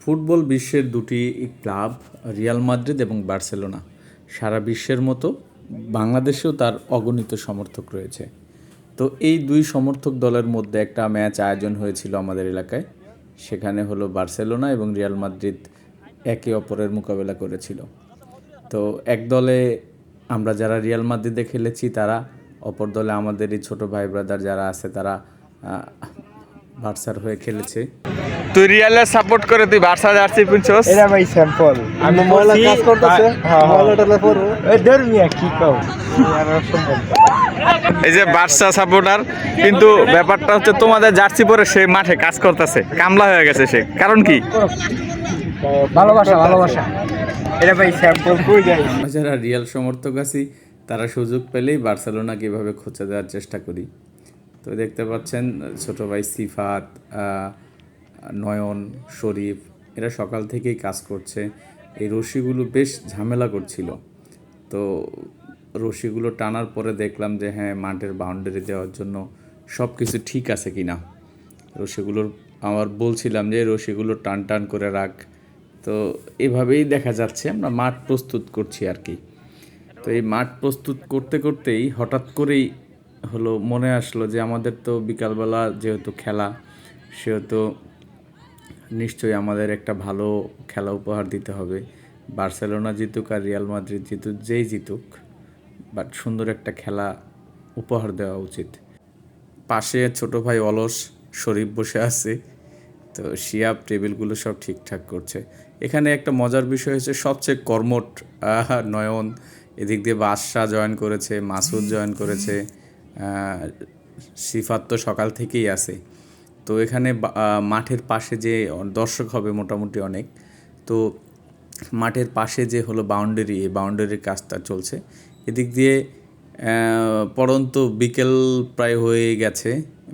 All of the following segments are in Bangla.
ফুটবল বিশ্বের দুটি ক্লাব রিয়াল মাদ্রিদ এবং বার্সেলোনা। সারা বিশ্বের মতো বাংলাদেশেও তার অগণিত সমর্থক রয়েছে। তো এই দুই সমর্থক দলের মধ্যে একটা ম্যাচ আয়োজন হয়েছিল আমাদের এলাকায়। সেখানে হলো বার্সেলোনা এবং রিয়াল মাদ্রিদ একে অপরের মোকাবেলা করেছিল। তো এক দলে আমরা যারা রিয়াল মাদ্রিদে খেলেছি তারা, অপর দলে আমাদের এই ছোটো ভাই ব্রাদার যারা আছে তারা বার্সার হয়ে খেলেছে। তুই রিয়ালের সাপোর্ট করে তুই বার্সা জার্সি পিনছস? এটা ভাই স্যাম্পল। আমি ময়লা কাজ করতেছে, ময়লাটা পড়ো এই দেড় মিয়া কি কও আর অসম্ভব। এই যে বার্সা সাপোর্টার, কিন্তু ব্যাপারটা হচ্ছে তোমাদের জার্সি পরে সে মাঠে কাজ করতেছে, কামলা হয়ে গেছে সে, কারণ কি? ভালোবাসা ভালোবাসা। এটা ভাই স্যাম্পল কই যায়। আমরা যারা রিয়াল সমর্থক আছি তারা সুযোগ পেলেই বার্সেলোনাকে এভাবে খোঁচা দেওয়ার চেষ্টা করি। তো দেখতে পাচ্ছেন ছোটো ভাই সিফাত, নয়ন, শরীফ এরা সকাল থেকেই কাজ করছে। এই রশিগুলো বেশ ঝামেলা করছিল। তো রশিগুলো টানার পরে দেখলাম যে হ্যাঁ, মাঠের বাউন্ডারি দেওয়ার জন্য সব কিছু ঠিক আছে কি না। রশিগুলোর আমার বলছিলাম যে রশিগুলো টান টান করে রাখ। তো এভাবেই দেখা যাচ্ছে আমরা মাঠ প্রস্তুত করছি আর কি। তো এই মাঠ প্রস্তুত করতে করতেই হঠাৎ করেই হলো মনে আসলো যে আমাদের তো বিকালবেলা যেহেতু খেলা, সেহেতু নিশ্চয়ই আমাদের একটা ভালো খেলা উপহার দিতে হবে। বার্সেলোনা জিতুক আর রিয়াল মাদ্রিদ জিতুক, যেই জিতুক, বাট সুন্দর একটা খেলা উপহার দেওয়া উচিত। পাশে ছোট ভাই অলস শরীফ বসে আছে। তো শিয়াব টেবিলগুলো সব ঠিকঠাক করছে। এখানে একটা মজার বিষয় হচ্ছে সবচেয়ে কর্মঠ নয়ন, এদিক দিয়ে বাদশা জয়েন করেছে, মাসুদ জয়েন করেছে, সিফাত তো সকাল থেকেই আছে। তো এখানে মাঠের পাশে যে দর্শক হবে মোটামুটি অনেক, তো মাঠের পাশে যে হলো বাউন্ডারি, এই বাউন্ডারির কাজটা চলছে। এদিক দিয়ে পড়ন্ত বিকেল প্রায় হয়ে গেছে,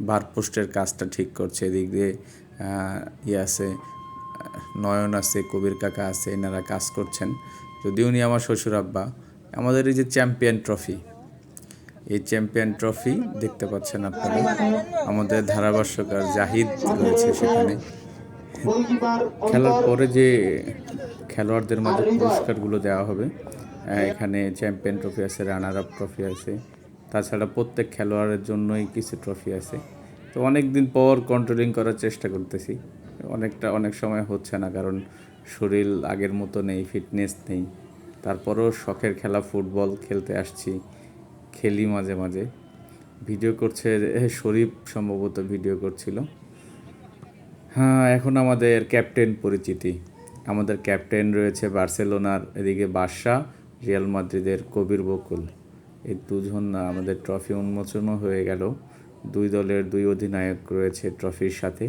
বারপোস্টের কাজটা ঠিক করছে। এদিক দিয়ে আছে নয়ন আছে, কবির কাকা আছে, এনারা কাজ করছেন। যদি উনি আমার শ্বশুর আব্বা। আমাদের এই যে চ্যাম্পিয়ন ট্রফি, এই চ্যাম্পিয়ন ট্রফি দেখতে পাচ্ছেন আপনারা, আমাদের ধারাভাষ্যকার জাহিদ রয়েছে সেখানে। খেলার পরে যে খেলোয়াড়দের মাঝে পুরস্কারগুলো দেওয়া হবে, এখানে চ্যাম্পিয়ন ট্রফি আছে, রানার আপ ট্রফি আছে, তাছাড়া প্রত্যেক খেলোয়াড়ের জন্যই কিছু ট্রফি আছে। তো অনেক দিন পর কন্ট্রোলিং করার চেষ্টা করতেছি, অনেক সময় হচ্ছে না, কারণ শরীর আগের মতো নেই, ফিটনেস নেই। তারপরও শখের খেলা ফুটবল খেলতে আসছি, খেলি মাঝে মাঝে। ভিডিও করছে শরীফ, সম্ভবত ভিডিও করছিল। হ্যাঁ, এখন আমাদের ক্যাপ্টেন পরিচিতি। আমাদের ক্যাপ্টেন রয়েছে বার্সেলোনার, এদিকে বাদশা, রিয়াল মাদ্রিদের কবির বকুল। এই দুজন আমাদের ট্রফি উন্মোচনও হয়ে গেল। দুই দলের দুই অধিনায়ক রয়েছে ট্রফির সাথে।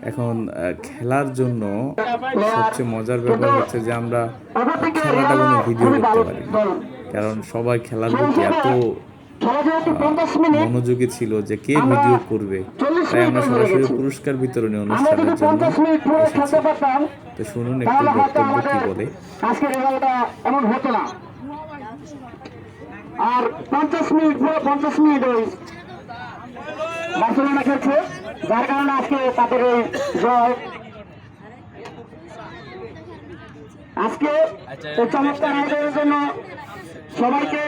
এখন খেলার জন্য সবচেয়ে মজার ব্যাপার হচ্ছে যে আমরা খেলাটা কোনো ভিডিও করতে পারি না, কারণ সবাই খেলার প্রতি এত মনোযোগী ছিল যে কে ভিডিও করবে। তাই আমরা সরাসরি পুরস্কার বিতরণী অনুষ্ঠানের জন্য এসেছি। তো শুনুন একটু বক্তব্য কি বলে। আর 50 মিনিট ওই বার্সেলোনা খেলছে, যার কারণে আজকে তাদের এই জয়। আজকে এই চমৎকার আয়োজনের জন্য সবাইকে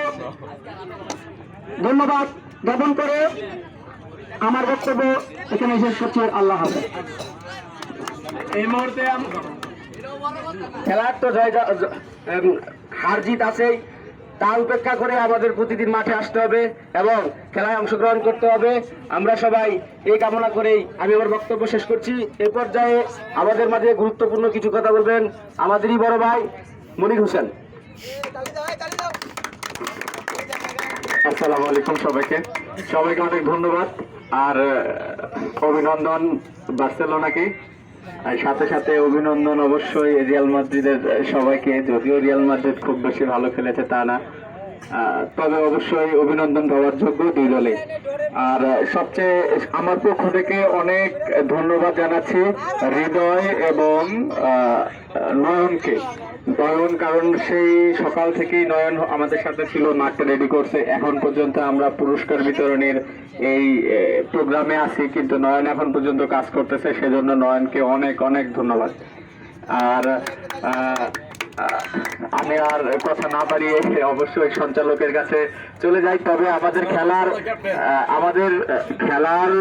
ধন্যবাদ জ্ঞাপন করে আমার বক্তব্য এখানে শেষ করছি। আল্লাহ হাফেজ। এই মুহূর্তে খেলার তো হার জিত আছেই, তা উপেক্ষা করে আমাদের প্রতিদিন মাঠে আসতে হবে এবং খেলায় অংশগ্রহণ করতে হবে। আমরা সবাই এই কামনা করেই আমি আমার বক্তব্য শেষ করছি। এই পর্যায়ে আমাদের মাঝে গুরুত্বপূর্ণ কিছু কথা বলবেন আমাদেরই বড় ভাই মনির হোসেন। আসসালামু আলাইকুম সবাইকে অনেক ধন্যবাদ আর অভিনন্দন বার্সেলোনাকে, সাথে সাথে অভিনন্দন অবশ্যই রিয়াল মাদ্রিদের সবাইকে। যদিও রিয়াল মাদ্রিদ খুব বেশি ভালো খেলেছে তা না, তবে অবশ্যই অভিনন্দন পাওয়ার যোগ্য দুই দলে। আর সবচেয়ে আমার পক্ষ থেকে অনেক ধন্যবাদ জানাচ্ছি হৃদয় এবং নয়নকে, নয়ন, কারণ সেই সকাল থেকেই নয়ন আমাদের সাথে ছিল, মাঠটা রেডি করছে। এখন পর্যন্ত আমরা পুরস্কার বিতরণের এই প্রোগ্রামে আছি, কিন্তু নয়ন এখন পর্যন্ত কাজ করতেছে, সেজন্য নয়নকে অনেক অনেক ধন্যবাদ। আর আমি আর কথা না বাড়িয়ে অবশ্যই সঞ্চালকের কাছে চলে যাই। তবে আমাদের খেলার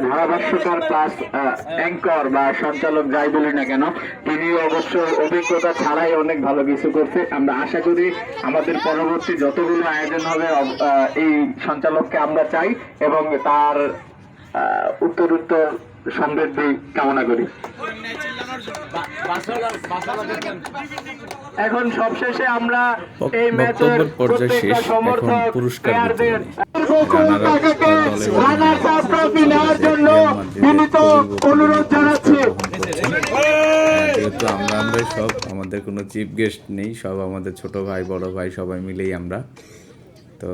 ধারাভাষ্যকার প্লাস অ্যাঙ্কর বা সঞ্চালক যাই বলি না কেন, তিনি অবশ্য অভিজ্ঞতা ছাড়াই অনেক ভালো কিছু করছে। আমরা আশা করি আমাদের পরবর্তী যতগুলো আয়োজন হবে এই সঞ্চালককে আমরা চাই এবং তার উত্তরোত্তর সমৃদ্ধি কামনা করি। এখন সবশেষে আমরা এই ম্যাচের বক্তব্যের পর্যায়ে শেষ, এখন সমর্থক পুরস্কার প্লেয়ারদের বিতরণী। রানার্স আপ ট্রফি নেওয়ার জন্য বিনীত অনুরোধ জানাচ্ছি। যেহেতু আমরাই সব, আমাদের কোনো চিফ গেস্ট নেই, সব আমাদের ছোট ভাই বড় ভাই সবাই মিলেই আমরা, তো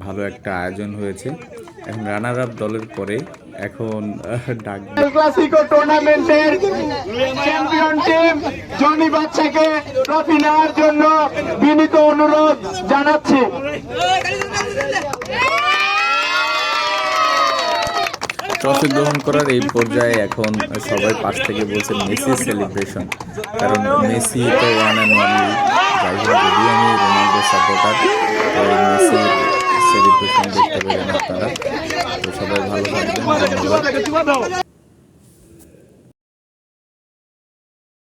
ভালো একটা আয়োজন হয়েছে। এখন রানার আপ দলের পরে এখন ডাক এল ক্লাসিকো টুর্নামেন্টের চ্যাম্পিয়ন টিম জনি বাচ্চাকে ট্রফি নেওয়ার জন্য বিনীত অনুরোধ জানাচ্ছি। ট্রফি গ্রহণ করার এই পর্যায়ে এখন সবাই পাশ থেকে বলছে মেসি সেলিব্রেশন, কারণ মেসি তো ওয়ান অ্যান্ড অনলি। যাই হোক, যদিও আমি রোনাল্ডো সাপোর্টার, তো মেসির সেলিব্রেশন দেখতে পেলেন আপনারা। তো সবাই ভালো থাকবেন, ধন্যবাদ।